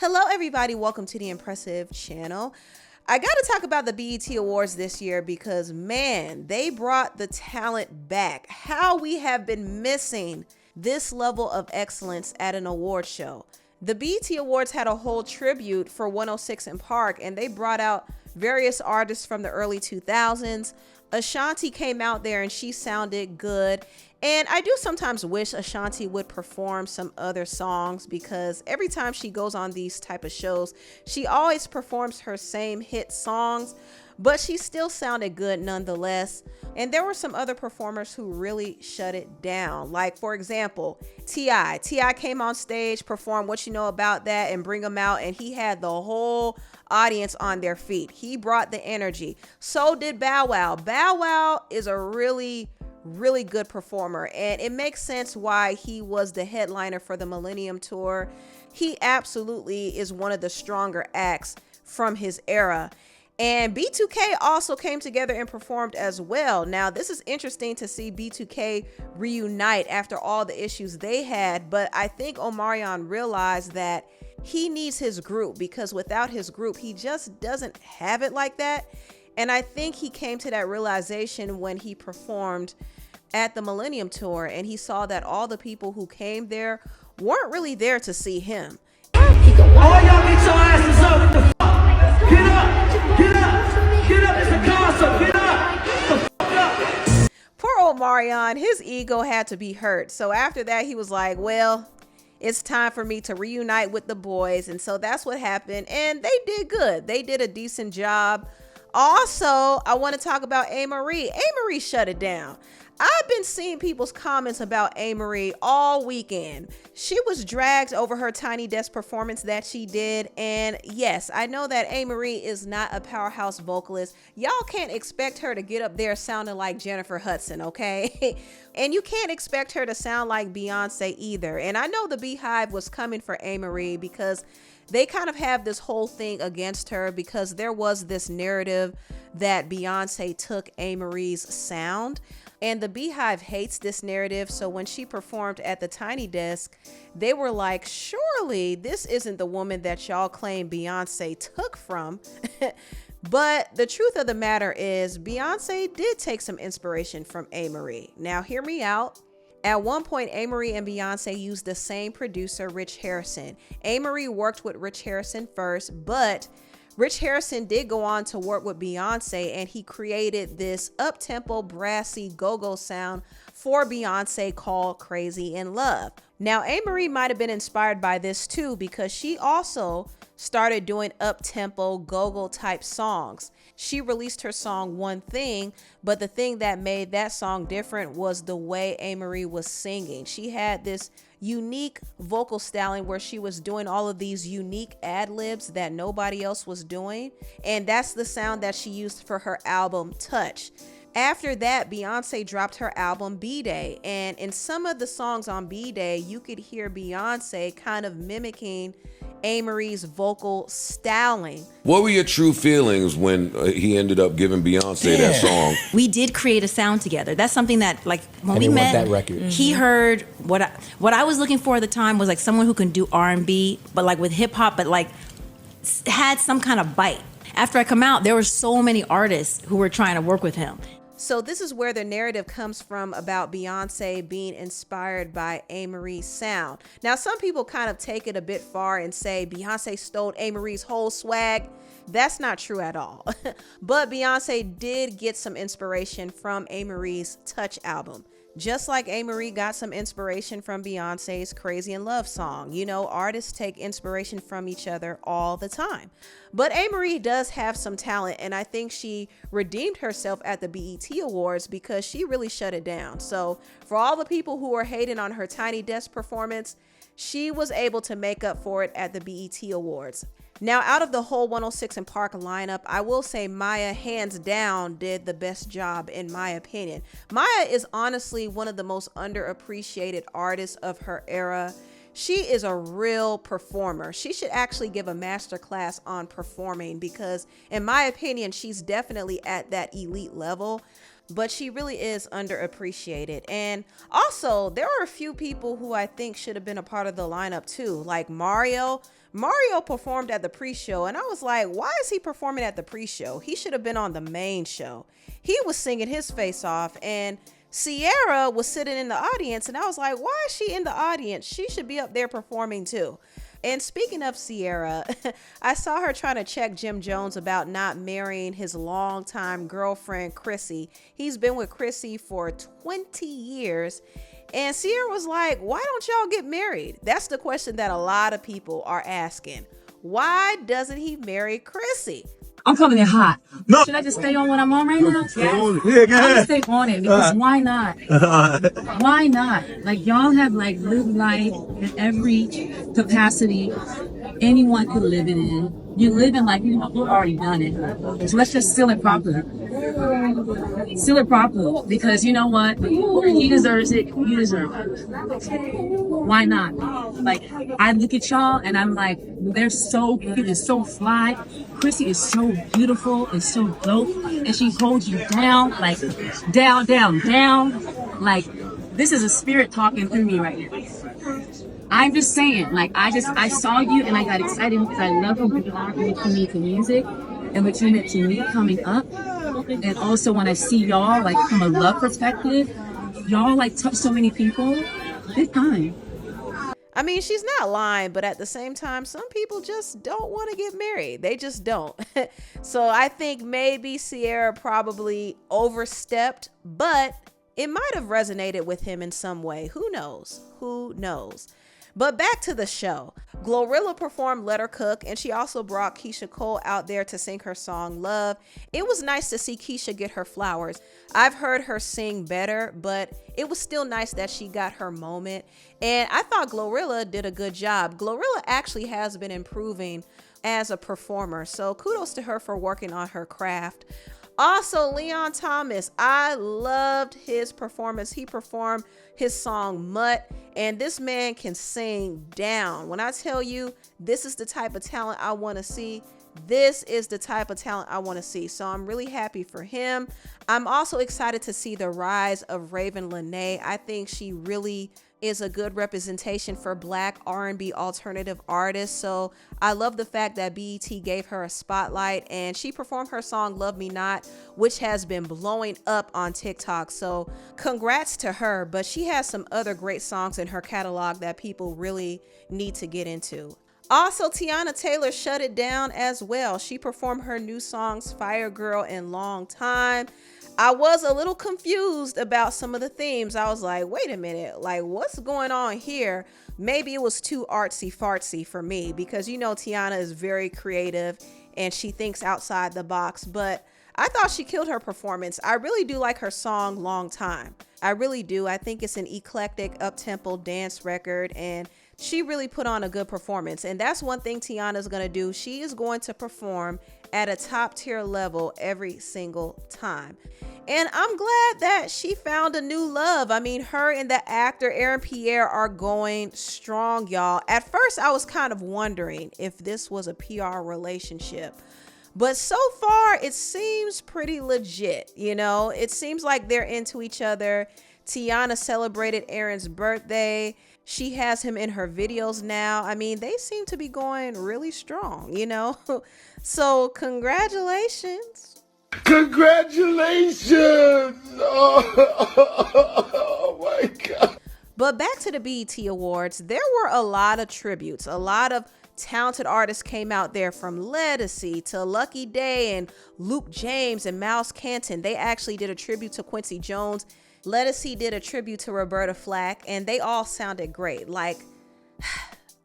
Hello, everybody. Welcome to the Empressive channel. I got to talk about the BET Awards this year because, man, they brought the talent back. How we have been missing this level of excellence at an award show. The BET Awards had a whole tribute for 106 & Park, and they brought out various artists from the early 2000s. Ashanti came out there and she sounded good. And I do sometimes wish Ashanti would perform some other songs because every time she goes on these type of shows, she always performs her same hit songs, but she still sounded good nonetheless. And there were some other performers who really shut it down. Like, for example, T.I. came on stage, performed What You Know About That and Bring 'Em Out, and he had the whole audience on their feet. He brought the energy. So did Bow Wow. Bow Wow is a really good performer, and it makes sense why he was the headliner for the Millennium Tour. He absolutely is one of the stronger acts from his era. And B2K also came together and performed as well. Now, this is interesting to see B2K reunite after all the issues they had, but I think Omarion realized that he needs his group because without his group, he just doesn't have it like that. And I think he came to that realization when he performed at the Millennium Tour and he saw that all the people who came there weren't really there to see him. All y'all get your asses up. The fuck? Get up. Get up. Get up. It's a concert. Get up. The fuck up. Poor Omarion, his ego had to be hurt. So after that, he was like, well, it's time for me to reunite with the boys. And so that's what happened. And they did good. They did a decent job. Also, I want to talk about Amerie. Amerie shut it down. I've been seeing people's comments about Amerie all weekend. She was dragged over her Tiny Desk performance that she did. And yes, I know that Amerie is not a powerhouse vocalist. Y'all can't expect her to get up there sounding like Jennifer Hudson, okay? And you can't expect her to sound like Beyonce either. And I know the Beehive was coming for Amerie because they kind of have this whole thing against her because there was this narrative that Beyonce took Amerie's sound. And the Beehive hates this narrative. So when she performed at the Tiny Desk, they were like, surely this isn't the woman that y'all claim Beyonce took from. But the truth of the matter is Beyonce did take some inspiration from Amerie. Now, hear me out. At one point, Amerie and Beyonce used the same producer, Rich Harrison. Amerie worked with Rich Harrison first, but Rich Harrison did go on to work with Beyonce, and he created this up-tempo, brassy go-go sound for Beyonce called Crazy in Love. Now, Amerie might have been inspired by this too because she also started doing up-tempo, go-go type songs. She released her song One Thing, but the thing that made that song different was the way Amerie was singing. She had this unique vocal styling where she was doing all of these unique ad-libs that nobody else was doing. And that's the sound that she used for her album Touch. After that, Beyonce dropped her album B-Day. And in some of the songs on B-Day, you could hear Beyonce kind of mimicking Amerie's vocal styling. What were your true feelings when he ended up giving Beyonce that song? We did create a sound together. That's something that, like, when we met, that record. He heard what I was looking for at the time was like someone who can do R&B, but like with hip hop, but like had some kind of bite. After I come out, there were so many artists who were trying to work with him. So this is where the narrative comes from about Beyonce being inspired by Amerie's sound. Now, some people kind of take it a bit far and say Beyonce stole Amerie's whole swag. That's not true at all. But Beyonce did get some inspiration from Amerie's Touch album. Just like Amerie got some inspiration from Beyonce's Crazy in Love song. You know, artists take inspiration from each other all the time. But Amerie does have some talent, and I think she redeemed herself at the BET Awards because she really shut it down. So for all the people who are hating on her Tiny Desk performance, she was able to make up for it at the BET Awards. Now, out of the whole 106 & Park lineup, I will say Maya, hands down, did the best job in my opinion. Maya is honestly one of the most underappreciated artists of her era. She is a real performer. She should actually give a master class on performing because, in my opinion, she's definitely at that elite level. but she really is underappreciated. And also, there are a few people who I think should have been a part of the lineup too, like Mario. Mario performed at the pre-show, and I was like, why is he performing at the pre-show? He should have been on the main show. He was singing his face off, and Ciara was sitting in the audience, and I was like, why is she in the audience? She should be up there performing too. And speaking of Ciara, I saw her trying to check Jim Jones about not marrying his longtime girlfriend, Chrissy. He's been with Chrissy for 20 years. And Ciara was like, why don't y'all get married? That's the question that a lot of people are asking. Why doesn't he marry Chrissy? I'm coming in hot. No. Should I just stay on what I'm on right now? Stay on it. Yeah, go I'm ahead. gonna stay on it because why not? Why not? Like y'all have like lived life in every capacity anyone could live it in. You're living like you've already done it. So let's just seal it properly. Seal it properly because you know what? He deserves it. You deserve it. Why not? Like I look at y'all and I'm like, they're so cute and so fly. Chrissy is so beautiful and so dope, and she holds you down, like down, down, down. Like this is a spirit talking through me right now. I'm just saying, like I saw you and I got excited because I love what you are to me to music and what you meant to me coming up. And also when I see y'all like from a love perspective, y'all like touch so many people. Big time. I mean, she's not lying, but at the same time, some people just don't want to get married. They just don't. So I think maybe Ciara probably overstepped, but it might have resonated with him in some way. Who knows? Who knows? But back to the show. Glorilla performed Let Her Cook, and she also brought Keyshia Cole out there to sing her song Love. It was nice to see Keyshia get her flowers. I've heard her sing better, but it was still nice that she got her moment. And I thought Glorilla did a good job. Glorilla actually has been improving as a performer, so kudos to her for working on her craft. Also, Leon Thomas, I loved his performance. He performed his song Mutt, and this man can sing down. When I tell you this is the type of talent I want to see, this is the type of talent I want to see. So I'm really happy for him. I'm also excited to see the rise of Ravyn Lenae. I think she really is a good representation for Black R&B alternative artists. So I love the fact that BET gave her a spotlight, and she performed her song Love Me Not, which has been blowing up on TikTok. So congrats to her, but she has some other great songs in her catalog that people really need to get into. Also, Teyana Taylor shut it down as well. She performed her new songs Fire Girl and Long Time. I was a little confused about some of the themes. I was like, wait a minute, like what's going on here? Maybe it was too artsy fartsy for me because you know Teyana is very creative and she thinks outside the box, but I thought she killed her performance. I really do like her song Long Time. I really do. I think it's an eclectic up-tempo dance record, and she really put on a good performance. And that's one thing Teyana's going to do. She is going to perform at a top tier level every single time. And I'm glad that she found a new love. I mean, her and the actor Aaron Pierre are going strong, y'all. At first, I was kind of wondering if this was a PR relationship. But so far, it seems pretty legit, you know? It seems like they're into each other. Teyana celebrated Aaron's birthday. She has him in her videos now. I mean, they seem to be going really strong, you know? So congratulations. Congratulations! Oh my God. But back to the BET Awards, there were a lot of tributes. A lot of talented artists came out there, from Ledisi to Lucky Day and Luke James and Miles Canton. They actually did a tribute to Quincy Jones. Ledisi did a tribute to Roberta Flack, and they all sounded great. Like,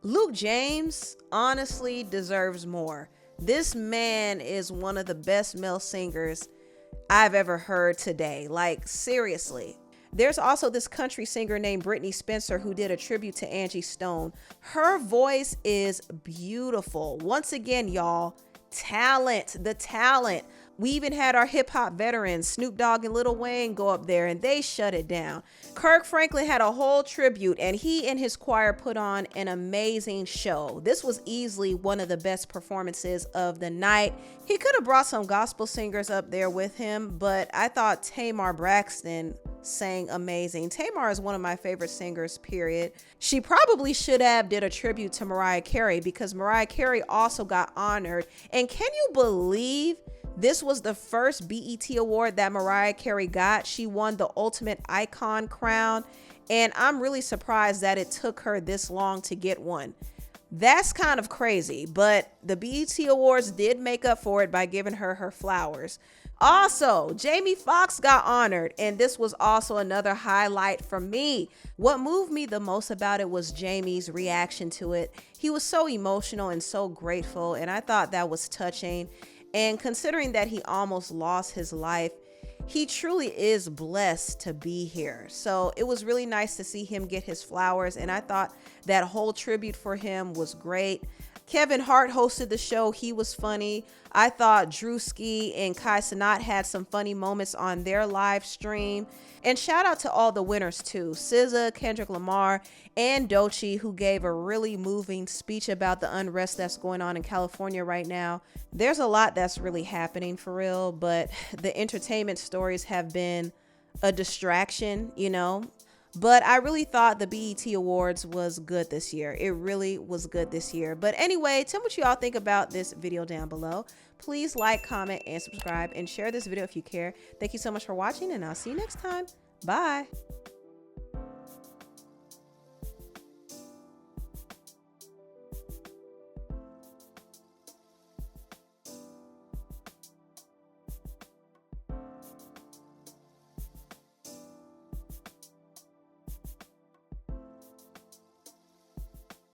Luke James honestly deserves more. This man is one of the best male singers I've ever heard today. Like, seriously. There's also this country singer named Brittany Spencer who did a tribute to Angie Stone. Her voice is beautiful. Once again, y'all, talent, the talent. We even had our hip hop veterans, Snoop Dogg and Lil Wayne, go up there and they shut it down. Kirk Franklin had a whole tribute and he and his choir put on an amazing show. This was easily one of the best performances of the night. He could have brought some gospel singers up there with him, but I thought Tamar Braxton sang amazing. Tamar is one of my favorite singers, period. She probably should have did a tribute to Mariah Carey because Mariah Carey also got honored. And can you believe this was the first BET award that Mariah Carey got? She won the Ultimate Icon crown, and I'm really surprised that it took her this long to get one. That's kind of crazy, but the BET Awards did make up for it by giving her her flowers. Also, Jamie Foxx got honored, and this was also another highlight for me. What moved me the most about it was Jamie's reaction to it. He was so emotional and so grateful, and I thought that was touching. And considering that he almost lost his life, he truly is blessed to be here. So it was really nice to see him get his flowers, and I thought that whole tribute for him was great. Kevin Hart hosted the show. He was funny. I thought Drewski and Kai Cenat had some funny moments on their live stream. And shout out to all the winners too. SZA, Kendrick Lamar, and Doechii, who gave a really moving speech about the unrest that's going on in California right now. There's a lot that's really happening for real, but the entertainment stories have been a distraction, you know. But I really thought the BET Awards was good this year. It really was good this year. But anyway, tell me what you all think about this video down below. Please like, comment, and subscribe, and share this video if you care. Thank you so much for watching, and I'll see you next time. Bye.